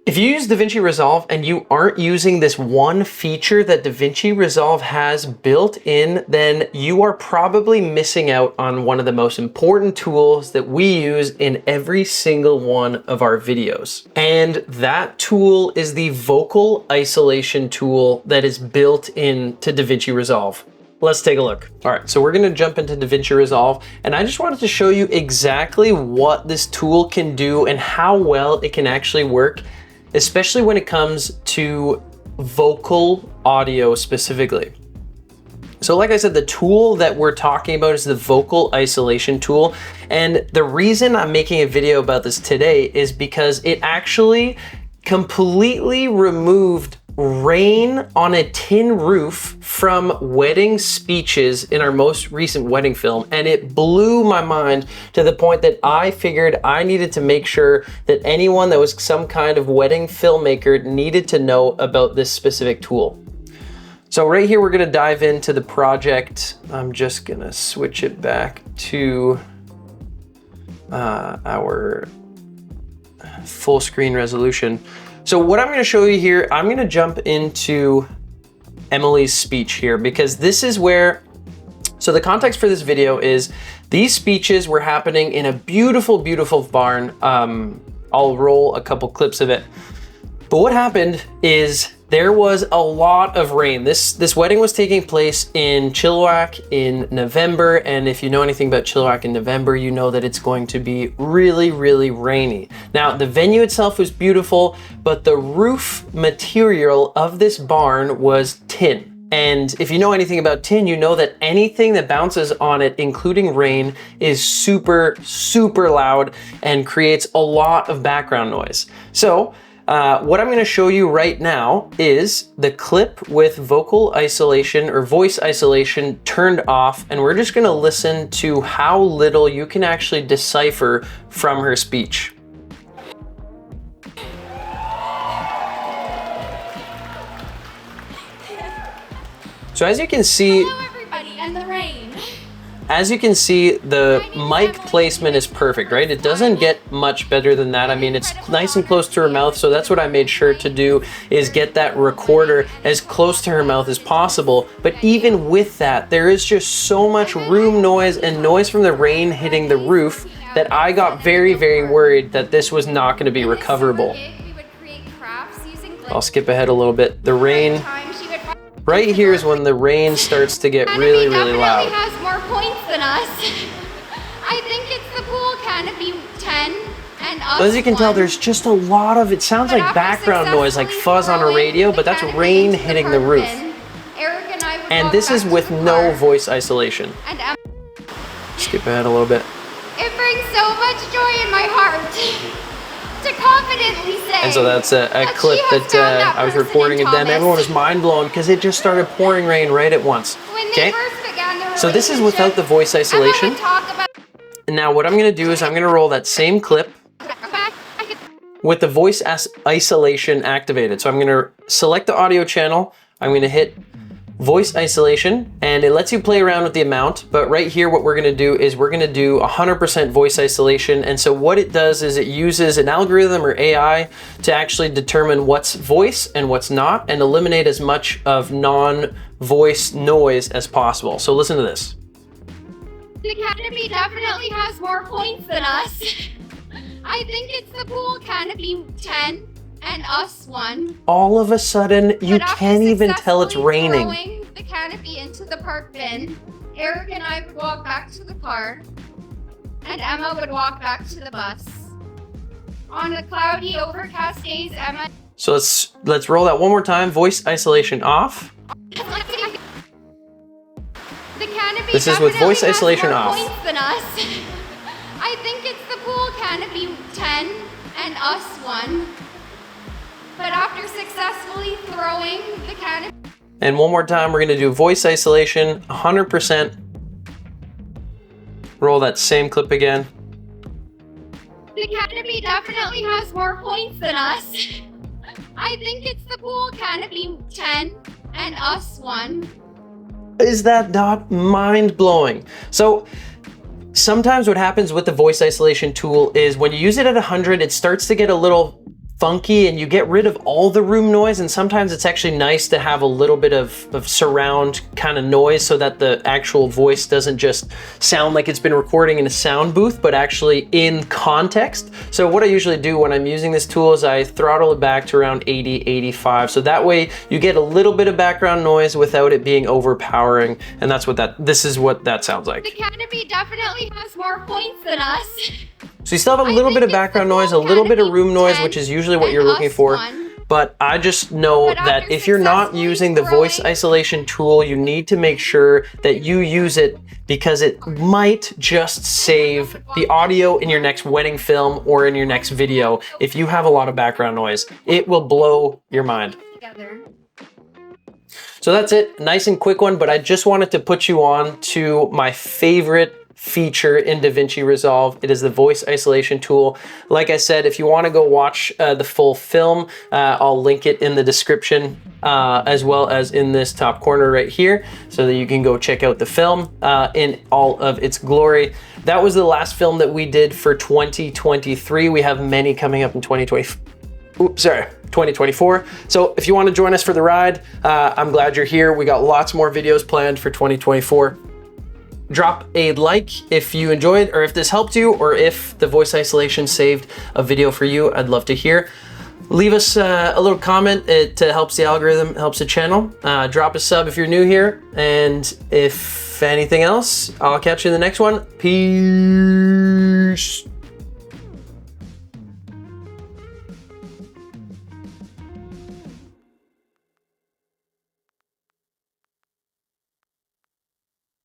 If you use Davinci Resolve and you aren't using this one feature that Davinci Resolve has built in, then you are probably missing out on one of the most important tools that we use in every single one of our videos. And that tool is the vocal isolation tool that is built into Davinci Resolve. Let's take a look. All right, so we're gonna jump into Davinci Resolve, and I just wanted to show you exactly what this tool can do and how well it can actually work, especially when it comes to vocal audio specifically. So like I said, the tool that we're talking about is the vocal isolation tool. And the reason I'm making a video about this today is because it actually completely removed rain on a tin roof from wedding speeches in our most recent wedding film, and it blew my mind to the point that I figured I needed to make sure that anyone that was some kind of wedding filmmaker needed to know about this specific tool. So right here, we're gonna dive into the project. I'm just gonna switch it back to our full screen resolution. So what I'm gonna show you here, I'm gonna jump into Emily's speech here, because this is where, so the context for this video is these speeches were happening in a beautiful, beautiful barn. I'll roll a couple clips of it. But what happened is there was a lot of rain. This wedding was taking place in Chilliwack in November, and if you know anything about Chilliwack in November, you know that it's going to be really, really rainy. Now, the venue itself was beautiful, but the roof material of this barn was tin. And if you know anything about tin, you know that anything that bounces on it, including rain, is super, super loud and creates a lot of background noise. So, what I'm gonna show you right now is the clip with vocal isolation or voice isolation turned off, and we're just gonna listen to how little you can actually decipher from her speech. So as you can see, hello everybody and the rain. As you can see, the mic placement is perfect, right? It doesn't get much better than that. I mean, it's nice and close to her mouth, so that's what I made sure to do, is get that recorder as close to her mouth as possible. But even with that, there is just so much room noise and noise from the rain hitting the roof that I got very, very worried that this was not going to be recoverable. I'll skip ahead a little bit. The rain, right here is when the rain starts to get really, really loud. Has more points than us. I think it's the pool canopy 10 and us. So as you can tell, 1. there's just a lot of, it sounds like background noise, like fuzz on a radio, but that's rain hitting the roof. And this is with no voice isolation. Skip ahead a little bit. It brings so much joy in my heart to confidently say. And so that's a clip that I was recording of them. Everyone was mind blown because it just started pouring rain right at once. Okay, so this is without the voice isolation. And now what I'm gonna do is I'm gonna roll that same clip with the voice isolation activated. So I'm gonna select the audio channel, I'm gonna hit voice isolation, and it lets you play around with the amount, but right here what we're gonna do is we're gonna do 100% voice isolation. And so what it does is it uses an algorithm or AI to actually determine what's voice and what's not, and eliminate as much of non-voice noise as possible. So listen to this. The canopy definitely has more points than us. I think it's the pool canopy 10 and us 1. All of a sudden, you can't even tell it's raining. Throwing the canopy into the park bin, Eric and I would walk back to the car, and Emma would walk back to the bus. On the cloudy, overcast days, Emma... So let's roll that one more time. Voice isolation off. The canopy this is with voice isolation has more off. Points than us. I think it's the pool canopy 10 and us 1. But after successfully throwing the canopy... And one more time, we're gonna do voice isolation, 100%. Roll that same clip again. The canopy definitely has more points than us. I think it's the pool canopy 10 and us 1. Is that not mind-blowing? So sometimes what happens with the voice isolation tool is when you use it at 100, it starts to get a little funky and you get rid of all the room noise, and sometimes it's actually nice to have a little bit of surround kind of noise so that the actual voice doesn't just sound like it's been recording in a sound booth, but actually in context. So what I usually do when I'm using this tool is I throttle it back to around 80, 85. So that way you get a little bit of background noise without it being overpowering. And that's what this is what that sounds like. The Canopy definitely has more points than us. So you still have a little bit of background noise, a little bit of room noise, which is usually what you're looking for. But I just know that if you're not using the voice isolation tool, you need to make sure that you use it, because it might just save the audio in your next wedding film or in your next video. If you have a lot of background noise, it will blow your mind. So that's it, nice and quick one, but I just wanted to put you on to my favorite feature in Davinci Resolve. It is the voice isolation tool. Like I said, if you want to go watch the full film, I'll link it in the description as well as in this top corner right here, so that you can go check out the film in all of its glory. That was the last film that we did for 2023. We have many coming up in 2024. So if you want to join us for the ride, I'm glad you're here. We got lots more videos planned for 2024. Drop a like if you enjoyed, or if this helped you, or if the voice isolation saved a video for you. I'd love to hear. Leave us a little comment. It helps the algorithm, helps the channel. Drop a sub if you're new here. And if anything else, I'll catch you in the next one. Peace.